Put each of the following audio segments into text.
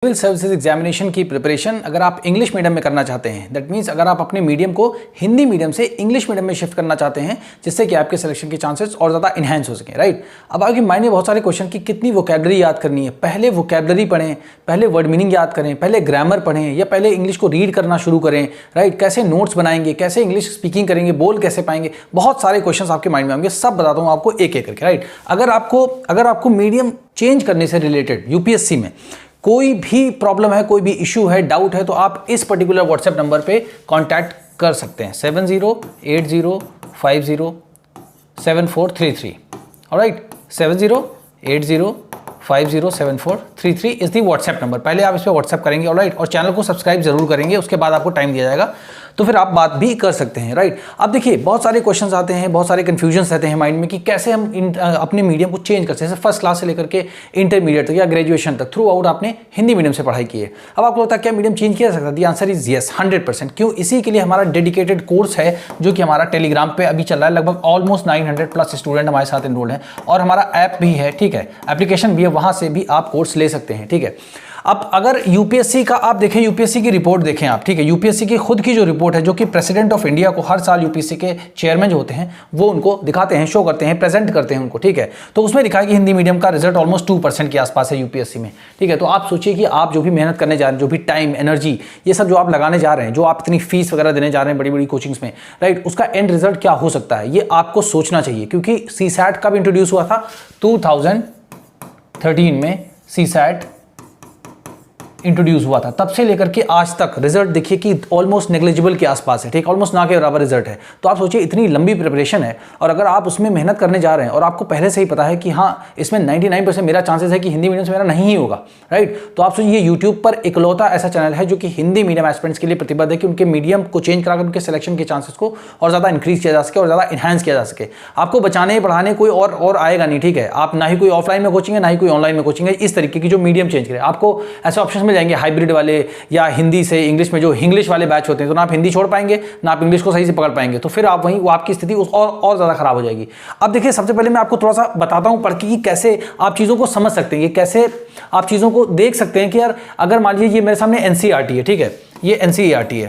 Civil services examination की preparation अगर आप इंग्लिश मीडियम में करना चाहते हैं, दैट मीन्स अगर आप अपने मीडियम को हिंदी मीडियम से इंग्लिश मीडियम में शिफ्ट करना चाहते हैं जिससे कि आपके सिलेक्शन के चांसेस और ज़्यादा इन्हांस हो सकें, राइट। अब आपके माइंड में बहुत सारे क्वेश्चन की कितनी वोकैबलरी याद करनी है, पहले वोकैबलरी पढ़ें, पहले वर्ड मीनिंग याद करें, पहले ग्रामर पढ़ें या पहले इंग्लिश को रीड करना शुरू करें, राइट। कैसे नोट्स बनाएंगे, कैसे इंग्लिश स्पीकिंग करेंगे, बोल कैसे पाएंगे, बहुत सारे क्वेश्चन आपके माइंड में होंगे। सब बताता हूँ आपको एक एक करके, राइट। अगर आपको मीडियम चेंज करने से रिलेटेड यूपीएससी में कोई भी प्रॉब्लम है, कोई भी इशू है, डाउट है, तो आप इस पर्टिकुलर व्हाट्सएप नंबर पे कांटेक्ट कर सकते हैं 7080507433। Alright, 7080507433 is the WhatsApp number. पहले आप इस पर व्हाट्सएप करेंगे, ऑलराइट, और चैनल को सब्सक्राइब जरूर करेंगे, उसके बाद आपको टाइम दिया जाएगा तो फिर आप बात भी कर सकते हैं, राइट। अब देखिए बहुत सारे क्वेश्चंस आते हैं, बहुत सारे कन्फ्यूजन्स रहते हैं माइंड में कि कैसे हम अपने मीडियम को चेंज कर सकते हैं। जैसे फर्स्ट क्लास से लेकर के इंटरमीडिएट तक या ग्रेजुएशन तक थ्रू आउट आपने हिंदी मीडियम से पढ़ाई की है। अब आपको लगता है क्या मीडियम चेंज किया जा सकता है? The answer is yes, 100%। क्यों? इसी के लिए हमारा डेडिकेटेड कोर्स है जो कि हमारा टेलीग्राम पे अभी चल रहा है। लगभग ऑलमोस्ट 900+ स्टूडेंट हमारे साथ एनरोल्ड हैं और हमारा ऐप भी है, ठीक है, एप्लीकेशन भी है, वहां से भी आप कोर्स ले सकते हैं, ठीक है। अब अगर यूपीएससी का आप देखें, यूपीएससी की रिपोर्ट देखें आप, ठीक है, यूपीएससी की खुद की जो रिपोर्ट है, जो कि प्रेसिडेंट ऑफ इंडिया को हर साल यूपीएससी के चेयरमैन जो होते हैं वो उनको दिखाते हैं, शो करते हैं, प्रेजेंट करते हैं उनको, ठीक है। तो उसमें लिखा है कि हिंदी मीडियम का रिजल्ट ऑलमोस्ट 2% के आसपास है यूपीएससी में, ठीक है। तो आप सोचिए कि आप जो भी मेहनत करने जा रहे हैं, जो भी टाइम, एनर्जी, ये सब जो आप लगाने जा रहे हैं, जो आप इतनी फीस वगैरह देने जा रहे हैं बड़ी बड़ी कोचिंग्स में, राइट, उसका एंड रिजल्ट क्या हो सकता है, ये आपको सोचना चाहिए। क्योंकि सीसैट कब इंट्रोड्यूस हुआ था? 2013 में सीसैट इंट्रोड्यूस हुआ था। तब से लेकर के आज तक रिजल्ट देखिए कि ऑलमोस्ट नेग्लिजिबल के आसपास है, ठीक, ऑलमोस्ट ना के बराबर रिजल्ट है। तो आप सोचिए इतनी लंबी प्रिपरेशन है और अगर आप उसमें मेहनत करने जा रहे हैं और आपको पहले से ही पता है कि हाँ इसमें 99% मेरा चांसेस है कि हिंदी मीडियम से मेरा नहीं ही होगा, राइट। तो आप सोचिए यूट्यूब पर इकलौता ऐसा चैनल है जो कि हिंदी मीडियम एस्पिरेंट्स के लिए प्रतिबद्ध है कि उनके मीडियम को चेंज कराकर उनके सिलेक्शन के चांसेस को और ज़्यादा इंक्रीज किया जा सके और ज़्यादा इन्हांस किया जा सके। आपको बचाने पढ़ाने कोई और आएगा नहीं, ठीक है। आप ना ही कोई ऑफलाइन में कोचिंग है, ना ही कोई ऑनलाइन में कोचिंग है, इस तरीके की जो मीडियम चेंज करे। आपको ऐसे ऑप्शन मिल जाएंगे हाइब्रिड वाले या हिंदी से इंग्लिश में जो इंग्लिश वाले बैच होते हैं, तो ना आप हिंदी छोड़ पाएंगे ना आप इंग्लिश को सही से पकड़ पाएंगे, तो फिर आप वहीं वो आपकी स्थिति और ज्यादा खराब हो जाएगी। अब देखिए सबसे पहले मैं आपको थोड़ा सा बताता हूं पढ़ के कि कैसे आप चीजों को समझ सकते हैं, कैसे आप चीजों को देख सकते हैं कि यार अगर मान लीजिए ये मेरे सामने एनसीईआरटी है, ठीक है, ये एनसीईआरटी है,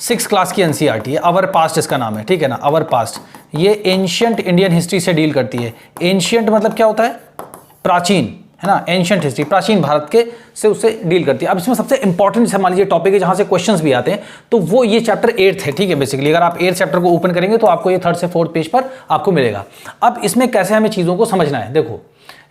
6th क्लास की एनसीईआरटी है, अवर पास्ट इसका नाम है, ठीक है ना, अवर पास्ट। ये एंशिएंट इंडियन हिस्ट्री से डील करती है। एंशिएंट मतलब क्या होता है? प्राचीन, है ना, एंशिएंट हिस्ट्री, प्राचीन भारत के से उससे डील करती है। अब इसमें सबसे इंपॉर्टेंट जैसे मान लीजिए टॉपिक है जहां से क्वेश्चंस भी आते हैं, तो वो ये चैप्टर 8th है, ठीक है। बेसिकली अगर आप 8th चैप्टर को ओपन करेंगे तो आपको ये 3rd से 4th पेज पर आपको मिलेगा। अब इसमें कैसे हमें चीजों को समझना है, देखो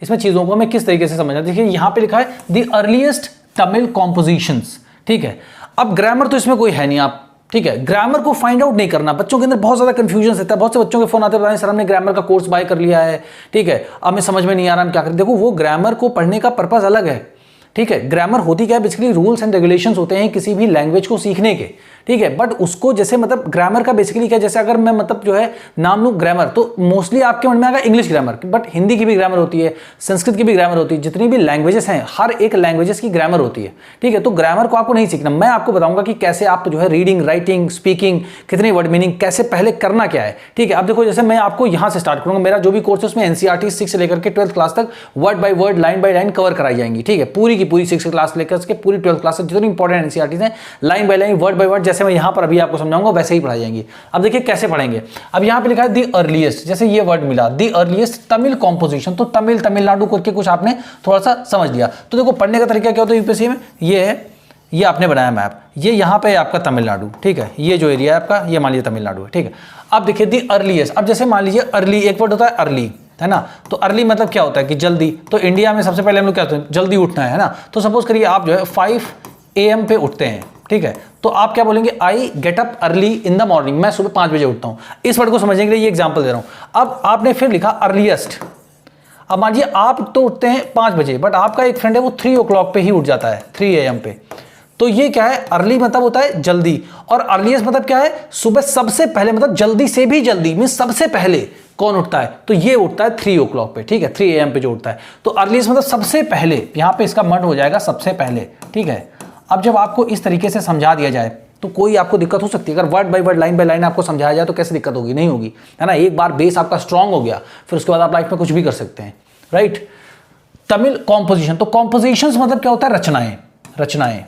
इसमें चीजों को हमें किस तरीके से समझना है। देखिए यहां पे लिखा है द अर्लीस्ट तमिल कॉम्पोजिशंस, ठीक है। अब ग्रामर तो इसमें कोई है नहीं, आप, ठीक है, ग्रामर को फाइंड आउट नहीं करना। बच्चों के अंदर बहुत ज्यादा कंफ्यूजन रहता है, बहुत से बच्चों के फोन आते हैं, सर हमने ग्रामर का कोर्स बाय कर लिया है, ठीक है, अब हमें समझ में नहीं आ रहा हम क्या करें। देखो वो ग्रामर को पढ़ने का पर्पस अलग है, ठीक है। ग्रामर होती क्या है? बेसिकली रूल्स एंड रेगुलेशंस होते हैं किसी भी लैंग्वेज को सीखने के, ठीक है। बट उसको जैसे मतलब ग्रामर का बेसिकली क्या है, जैसे अगर मैं मतलब जो है नाम लूं ग्रामर, तो मोस्टली आपके मन में आएगा इंग्लिश ग्रामर, बट हिंदी की भी ग्रामर होती है, संस्कृत की भी ग्रामर होती है, जितनी भी लैंग्वेजेस हैं हर एक लैंग्वेजेस की ग्रामर होती है, ठीक है। तो ग्रामर को आपको नहीं सीखना, मैं आपको बताऊंगा कि कैसे आप जो है रीडिंग, राइटिंग, स्पीकिंग, कितने वर्ड मीनिंग, कैसे पहले करना क्या है, ठीक है। अब देखो जैसे मैं आपको यहां से स्टार्ट करूंगा, मेरा जो भी कोर्स है उसमें एनसीईआरटी 6 से लेकर के 12th क्लास तक word by word, line by line cover कराई जाएंगी, ठीक है। पूरी की पूरी 6th क्लास लेकर के पूरी 12th क्लास तक जितनी इंपॉर्टेंट एनसीईआरटीज हैं, line by line, word by word, जैसे मैं यहां पर अभी आपको समझाऊंगा वैसे ही पढ़ाई जाएंगी। अब देखिए कैसे पढ़ेंगे। अब यहां पे लिखा है द अर्लीस्ट, जैसे ये वर्ड मिला द अर्लीस्ट तमिल कॉम्पोजिशन, तो तमिलनाडु करके कुछ आपने थोड़ा सा समझ लिया। तो देखो पढ़ने का तरीका क्या होता है यूपीएससी में, ये है, ये आपने बनाया मैप, ये यहां पे आपका तमिलनाडु, ठीक है, ये जो एरिया है आपका ये मान लीजिए तमिलनाडु है, ठीक है। अब देखिए द अर्लीस्ट, अब जैसे मान लीजिए अर्ली, एक वर्ड होता है अर्ली, है ना, तो अर्ली मतलब क्या होता है कि जल्दी। तो इंडिया में सबसे पहले हम लोग क्या होते हैं, जल्दी उठना है ना। तो सपोज करिए आप जो है 5 AM पे उठते हैं, ठीक है, तो आप क्या बोलेंगे, I get up early in the morning, मैं सुबह 5 बजे उठता हूं। इस वर्ड को समझने के लिए ये एग्जांपल दे रहा हूं। अब आपने फिर लिखा अर्लीस्ट। अब मान लीजिए आप तो उठते हैं 5 बजे, बट आपका एक फ्रेंड है वो 3 o'clock पे ही उठ जाता है, 3 AM पे। तो ये क्या है, अर्ली मतलब होता है जल्दी, और अर्लीस्ट मतलब क्या है, सुबह सबसे पहले, मतलब जल्दी से भी जल्दी, मींस सबसे पहले कौन उठता है, तो ये उठता है 3 o'clock पे, ठीक है, 3 AM पे जो उठता है। तो अर्लीस्ट मतलब सबसे पहले, यहां पे इसका मर्ज हो जाएगा सबसे पहले, ठीक है। अब जब आपको इस तरीके से समझा दिया जाए तो कोई आपको दिक्कत हो सकती है। अगर word by word, line by line आपको समझाया जाए तो कैसे दिक्कत होगी? नहीं होगी, है ना। एक बार बेस आपका स्ट्रांग हो गया, फिर उसके बाद आप लाइफ में कुछ भी कर सकते हैं, राइट। तमिल कॉम्पोजिशन, तो कॉम्पोजिशंस मतलब क्या होता है? रचनाएं, रचनाएं।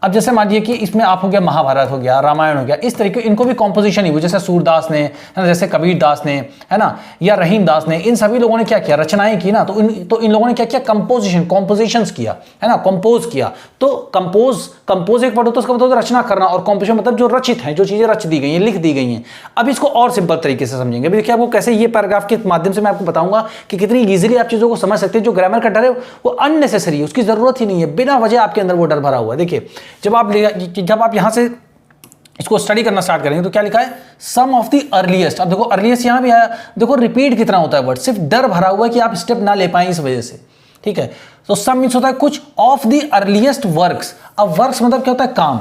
अब जैसे मान लीजिए कि इसमें आप हो गया महाभारत हो गया, रामायण हो गया, इस तरीके इनको भी कॉम्पोजिशन ही हुई, जैसे सूरदास ने, है ना, जैसे कबीर दास ने, है ना, या रहीम दास ने, इन सभी लोगों ने क्या किया? रचनाएं की ना। तो इन लोगों ने क्या किया? कंपोजिशन, कॉम्पोजिशंस किया, है ना, कंपोज किया। तो कंपोज एक वर्ड होता है, उसका मतलब रचना करना, और कॉम्पोजिशन मतलब जो रचित है, जो चीजें रच दी गई हैं, लिख दी गई हैं। अब इसको और सिंपल तरीके से समझेंगे। अभी देखिए आपको कैसे, ये पैराग्राफ के माध्यम से मैं आपको बताऊंगा कि कितनी इजीली आप चीजों को समझ सकते हैं। जो ग्रामर का डर है वो अननेसेसरी है, उसकी जरूरत ही नहीं है, बिना वजह आपके अंदर वो डर भरा हुआ है। देखिए जब आप यहां से इसको स्टडी करना स्टार्ट करेंगे तो क्या लिखा है? सम ऑफ द अर्लीस्ट। अब देखो अर्लीस्ट यहां भी आया, देखो रिपीट कितना होता है वर्ड, सिर्फ डर भरा हुआ है कि आप स्टेप ना ले पाए इस वजह से, ठीक है। तो सम मींस होता है कुछ, ऑफ द अर्लीस्ट वर्क्स। अब वर्क्स मतलब क्या होता है? काम।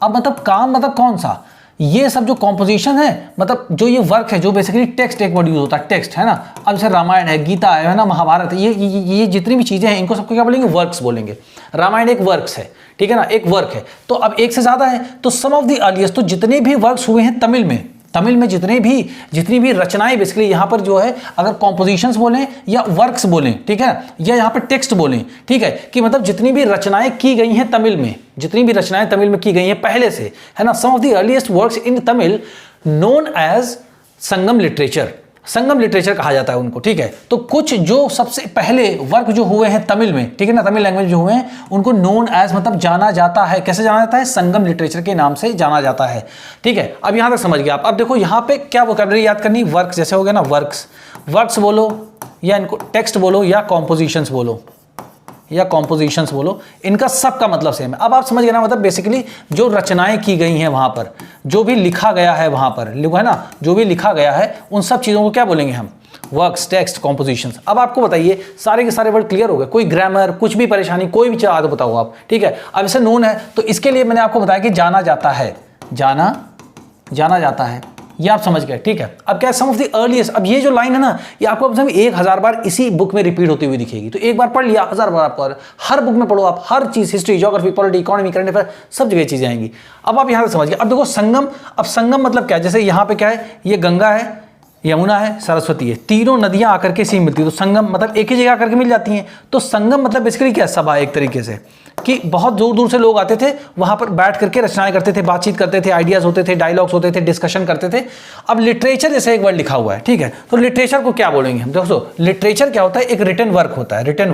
अब मतलब काम मतलब कौन सा? ये सब जो कॉम्पोजिशन है, मतलब जो ये वर्क है, जो बेसिकली टेक्स्ट, एक वर्ड यूज होता है टेक्स्ट, है ना। अब जैसे रामायण है, गीता है ना, महाभारत है, ये जितनी भी चीजें हैं, इनको सबको क्या बोलेंगे? वर्क्स बोलेंगे। रामायण एक वर्क्स है, ठीक है ना, एक वर्क है। तो अब एक से ज्यादा है, तो सम ऑफ द अर्लीस्ट, तो जितने भी वर्क्स हुए हैं तमिल में जितनी भी रचनाएं, बेसिकली यहां पर जो है, अगर कॉम्पोजिशंस बोलें या वर्क्स बोलें, ठीक है, या यहां पर टेक्स्ट बोलें, ठीक है, कि मतलब जितनी भी रचनाएं की गई हैं तमिल में, जितनी भी रचनाएं तमिल में की गई हैं पहले से, है ना, some of the earliest works in Tamil known as Sangam literature. Sangam literature कहा जाता है उनको, ठीक है। तो कुछ जो सबसे पहले वर्क जो हुए हैं तमिल में, ठीक है ना, तमिल लैंग्वेज जो हुए हैं, उनको नोन एज मतलब जाना जाता है। कैसे जाना जाता है? संगम लिटरेचर के नाम से जाना जाता है, ठीक है। अब यहां तक समझ गया आप। अब देखो यहां पे क्या वोकैबुलरी याद करनी? वर्क, जैसे हो गया ना वर्क्स बोलो, या इनको टेक्स्ट बोलो, या कॉम्पोजिशंस बोलो, इनका सबका मतलब सेम है। अब आप समझ गए ना, मतलब बेसिकली जो रचनाएं की गई हैं वहां पर, जो भी लिखा गया है वहां पर, है ना, जो भी लिखा गया है, उन सब चीजों को क्या बोलेंगे हम? Works, text, compositions. अब आपको बताइए सारे के सारे वर्ड क्लियर हो गए? कोई ग्रामर, कुछ भी परेशानी, कोई भी चीज बताओ आप, ठीक है। अब इसे नोन है, तो इसके लिए मैंने आपको बताया कि जाना जाता है, जाना जाता है, ये आप समझ गए, ठीक है। अब क्या, सम ऑफ द अर्लीस्ट। अब ये जो लाइन है ना, ये आपको 1000 बार इसी बुक में रिपीट होती हुई दिखेगी। तो एक बार पढ़ लिया, 1000 बार आपको, हर बुक में पढ़ो आप, हर चीज, history, geography, polity, economy, current affair, सब जगह चीजें आएंगी। अब आप यहां से समझ गए। अब देखो संगम, अब संगम मतलब क्या है? जैसे यहां पे क्या है? ये गंगा है, यमुना है, सरस्वती है, तीनों नदियां आकर के सी मिलती है, तो संगम मतलब एक ही जगह आकर के मिल जाती हैं। तो संगम मतलब बेसिकली क्या है? सभा, एक तरीके से, कि बहुत दूर दूर से लोग आते थे, वहां पर बैठ करके रचनाएं करते थे, बातचीत करते थे, आइडियाज होते थे, डायलॉग्स होते थे, डिस्कशन करते थे। अब लिटरेचर जैसे एक वर्ड लिखा हुआ है, ठीक है, तो लिटरेचर को क्या बोलेंगे हम? दोस्तों लिटरेचर क्या होता है? एक रिटन वर्क होता है, रिटन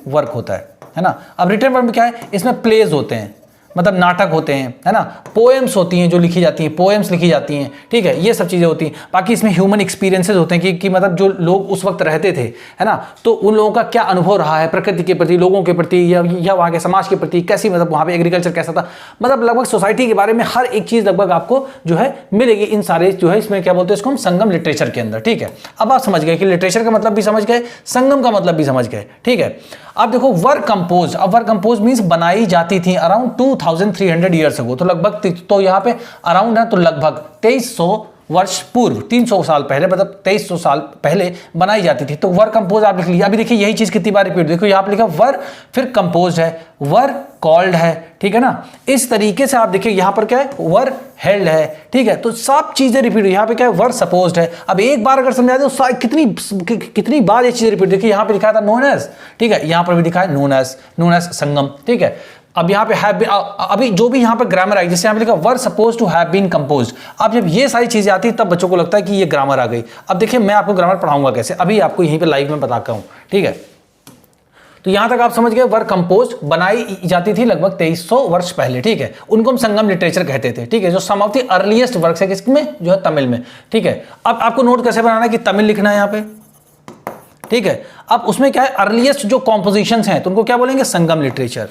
वर्क होता है ना। अब रिटन वर्क में क्या है? इसमें प्लेज होते हैं, मतलब नाटक होते हैं, है ना, पोएम्स होती हैं जो लिखी जाती हैं, पोएम्स लिखी जाती हैं, ठीक है, ये सब चीज़ें होती हैं। बाकी इसमें ह्यूमन एक्सपीरियंसेस होते हैं कि मतलब जो लोग उस वक्त रहते थे, है ना, तो उन लोगों का क्या अनुभव रहा है प्रकृति के प्रति, लोगों के प्रति, या वहाँ के समाज के प्रति, कैसी, मतलब वहाँ पे एग्रीकल्चर कैसा था, मतलब लगभग सोसाइटी के बारे में हर एक चीज़ लगभग आपको जो है मिलेगी इन सारे जो है, इसमें क्या बोलते हैं इसको हम? संगम लिटरेचर के अंदर, ठीक है। अब आप समझ गए कि लिटरेचर का मतलब भी समझ गए, संगम का मतलब भी समझ गए, ठीक है। अब देखो वर्क कंपोज। अब वर्क कंपोज मींस बनाई जाती थी अराउंड 2300 ईयर्स अगो, तो लगभग, तो यहाँ पे अराउंड है, तो लगभग 2300 वर्ष पूर्व, 300 साल पहले, मतलब 2300 साल पहले बनाई जाती थी। तो वर्क कंपोज आप लिख लिया। अभी देखिए यही चीज कितनी बार रिपीट, देखो यहाँ पे लिखा वर्क, फिर कंपोज है, वर्क कॉल्ड है, ठीक है ना। इस तरीके से आप देखिए यहाँ पर क्या है? वर्क हेल्ड है, ठीक है। तो सब चीजें रिपीट, यहाँ पे क्या है? वर्क सपोज्ड है। अब एक बार अगर समझा दे तो कितनी बार ये चीजें रिपीट। देखिए यहाँ पे लिखा था नोन एज, ठीक है, यहाँ पर भी लिखा है नोन एज संगम, ठीक है। अब यहाँ पे हैव, अभी जो भी यहाँ पे ग्रामर आई, जैसे यहाँ पे लिखा were suppose to have been composed. अब जब ये सारी चीजें आती है तब बच्चों को लगता है कि ये ग्रामर आ गई। अब देखिए मैं आपको ग्रामर पढ़ाऊंगा कैसे, अभी आपको यहीं पे लाइव में बताता हूँ, ठीक है। तो यहां तक आप समझ गए, वर कंपोज बनाई जाती थी लगभग 2300 वर्ष पहले, ठीक है। उनको हम संगम लिटरेचर कहते थे, ठीक है, जो सम ऑफ द अर्लीस्ट वर्क्स है किसमें? जो है तमिल में, ठीक है। अब आपको नोट कैसे बनाना है कि तमिल लिखना है यहाँ पे, ठीक है। अब उसमें क्या है? अर्लीस्ट जो कॉम्पोजिशंस हैं तो उनको क्या बोलेंगे? संगम लिटरेचर,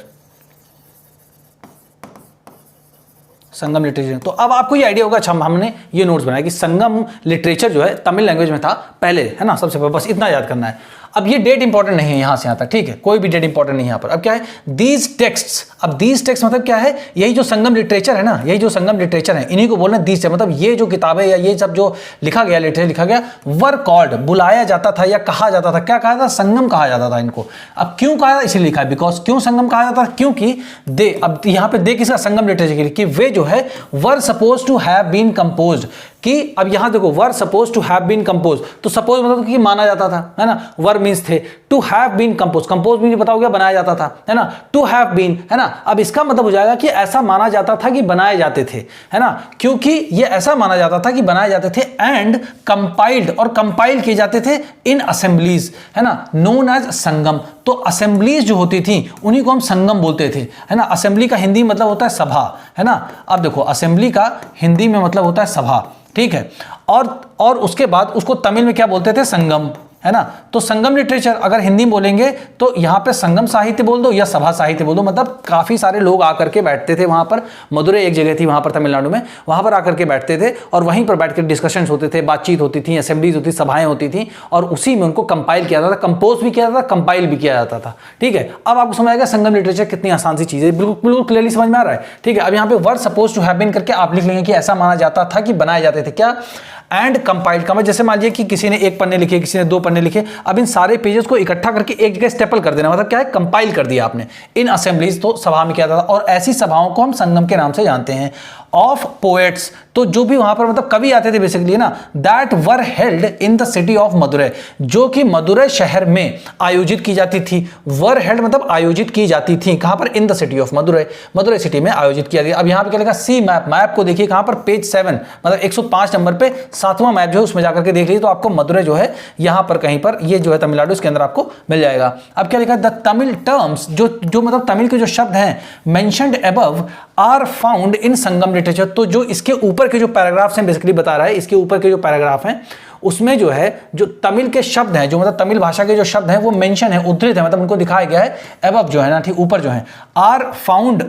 संगम लिटरेचर। तो अब आपको ये आइडिया होगा, अच्छा हमने ये नोट्स बनाया कि संगम लिटरेचर जो है तमिल लैंग्वेज में था पहले, है ना, सबसे पहले, बस इतना याद करना है। अब ये डेट इंपॉर्टेंट नहीं है यहां से यहां तक, ठीक है, कोई भी डेट इंपॉर्टेंट नहीं है यहां पर। अब क्या है? These texts. अब दीज टेक्स्ट मतलब क्या है? यही जो संगम लिटरेचर है ना, यही जो संगम लिटरेचर है, इन्हीं को बोलना दीज टेक्स्ट। मतलब ये जो किताबें या ये सब जो लिखा गया, लिटरेचर लिखा गया, वर कॉल्ड, बुलाया जाता था या कहा जाता था। क्या कहा था? संगम कहा जाता था इनको। अब क्यों कहा था? इसलिए लिखा है बिकॉज, क्यों संगम कहा जाता था? क्योंकि दे, अब यहां पे दे किसका? संगम लिटरेचर के लिए, कि वे जो है were suppose to have been composed, कि अब यहां देखो were suppose to have been compose, तो सपोज मतलब कि माना जाता था, है ना, वर मीन्स थे, to have been compose, compose mean पता हो गया बनाया जाता था, है ना, टू हैव बीन, है ना। अब इसका मतलब हो जाएगा कि ऐसा माना जाता था कि बनाए जाते थे, है ना, क्योंकि ये ऐसा माना जाता था कि बनाए जाते थे, एंड कंपाइल्ड, और कंपाइल किए जाते थे इन असेंबलीज, है ना, नोन एज संगम। तो असेंबलीज जो होती थी उन्हीं को हम संगम बोलते थे, है ना। असेंबली का हिंदी मतलब होता है सभा, है ना। अब देखो असेंबली का हिंदी में मतलब होता है सभा, ठीक है। और उसके बाद उसको तमिल में क्या बोलते थे, संगम, है ना। तो संगम लिटरेचर अगर हिंदी में बोलेंगे तो यहाँ पे संगम साहित्य बोल दो या सभा साहित्य बोल दो, मतलब काफी सारे लोग आकर के बैठते थे वहां पर। मदुरै एक जगह थी वहां पर तमिलनाडु में, वहां पर आकर के बैठते थे और वहीं पर बैठकर डिस्कशंस होते थे, बातचीत होती थी, असेंबलीज होती, सभाएं होती थी, और उसी में उनको कंपाइल किया जाता था, कंपोज भी किया जाता था, कंपाइल भी किया जाता था, ठीक है। अब आपको समझ आएगा संगम लिटरेचर कितनी आसान सी चीज है, बिल्कुल क्लियरली समझ में आ रहा है, ठीक है। अब यहाँ पे word suppose to have been करके आप लिख लेंगे कि ऐसा माना जाता था कि बनाए जाते थे, क्या, एंड कंपाइल्ड का, जैसे मान लीजिए कि किसी ने 1 पन्ने लिखे, किसी ने 2 पन्ने लिखे, अब इन सारे पेजेस को इकट्ठा करके एक जगह स्टेपल कर देना, मतलब क्या है, कंपाइल कर दिया आपने इन असेंबलीज, तो सभा में किया जाता था, और ऐसी सभाओं को हम संगम के नाम से जानते हैं। ऑफ पोएट्स, तो जो भी वहां पर मतलब कवि आते थे बेसिकली ना, that were held in the city of Madurai, जो कि मदुरै शहर में आयोजित की जाती थी। वर हेल्ड मतलब आयोजित की जाती थी, कहां पर, in the city of Madurai, Madurai city में आयोजित किया गया। अब यहां पे क्या लिखा, सी मैप, मैप को देखिए कहां पर, पेज 7 मतलब 105 नंबर पे 7वां मैप जो है उसमें जाकर के देख लीजिए, तो आपको मदुरै जो है यहां पर कहीं पर, ये जो है तमिलनाडु, इसके अंदर आपको मिल जाएगा। अब क्या लिखा, द तमिल टर्म्स, जो मतलब तमिल के जो शब्द हैं mentioned above are found in Sangam literature, तो जो इसके ऊपर के जो पैराग्राफ्स हैं बेसिकली बता रहा है, इसके ऊपर के जो पैराग्राफ हैं उसमें जो है जो तमिल के शब्द हैं, जो मतलब तमिल भाषा के जो शब्द हैं वो मेंशन है, उद्धृत है, मतलब उनको दिखाया गया है अबव जो है ना, ठीक ऊपर जो है, आर फाउंड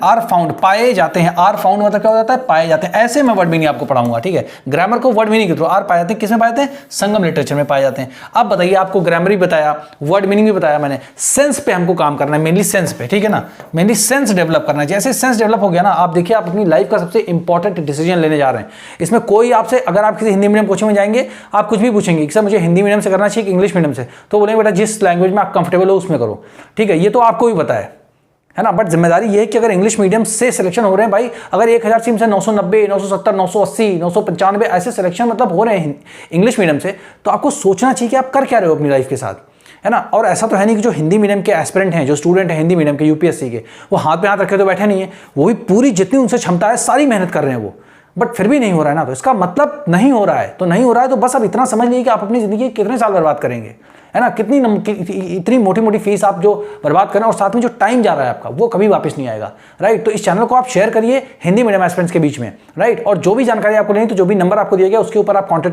पाए जाते हैं, आर फाउंड मतलब क्या हो जाता है, पाए जाते हैं। ऐसे मैं वर्ड मीनिंग आपको पढ़ाऊंगा, ठीक है, ग्रामर को वर्ड मीनिंग के थ्रू, आर पाए जाते हैं, किसमें पाए जाते हैं, संगम लिटरेचर में पाए जाते हैं। अब बताइए, आपको ग्रामर भी बताया, वर्ड मीनिंग भी बताया मैंने, सेंस पे हमको काम करना है, मेनली सेंस पे, ठीक है ना, मेनली सेंस डेवलप करना है। जैसे सेंस डेवलप हो गया ना, आप देखिए आप अपनी लाइफ का सबसे इंपॉर्टेंट डिसीजन लेने जा रहे हैं, इसमें कोई आपसे, अगर आप किसी हिंदी मीडियम कोचिंग में जाएंगे, आप कुछ भी पूछेंगे कि सर मुझे हिंदी मीडियम से करना चाहिए कि इंग्लिश मीडियम से, तो बोलेंगे बेटा जिस लैंग्वेज में आप कंफर्टेबल हो उसमें करो, ठीक है, ये तो आपको भी पता है ना। बट जिम्मेदारी ये है कि अगर इंग्लिश मीडियम से सिलेक्शन हो रहे हैं भाई, अगर 1000 सीट से 990, 970, 980, 995 ऐसे सिलेक्शन मतलब हो रहे हैं इंग्लिश मीडियम से, तो आपको सोचना चाहिए कि आप कर क्या रहे हो अपनी लाइफ के साथ, है ना। और ऐसा तो है नहीं कि जो हिंदी मीडियम के एस्पिरेंट हैं, जो स्टूडेंट हैं हिंदी मीडियम के यूपीएससी के, वो हाथ पे हाथ रखे तो बैठे नहीं है, वो भी पूरी जितनी उनसे क्षमता है सारी मेहनत कर रहे हैं वो, बट फिर भी नहीं हो रहा है ना, तो इसका मतलब नहीं हो रहा है, तो नहीं हो रहा है तो बस अब इतना समझ लीजिए कि आप अपनी जिंदगी कितने साल बर्बाद करेंगे, है ना, इतनी मोटी मोटी फीस आप जो बर्बाद कर रहे हैं, और साथ में जो टाइम जा रहा है आपका वो कभी वापस नहीं आएगा, राइट। तो इस चैनल को आप शेयर करिए हिंदी मीडियम एस्पिरेंट्स के बीच में, राइट। और जो भी जानकारी आपको लेनी, तो जो भी नंबर आपको दिया गया उसके ऊपर आप कॉन्टेक्ट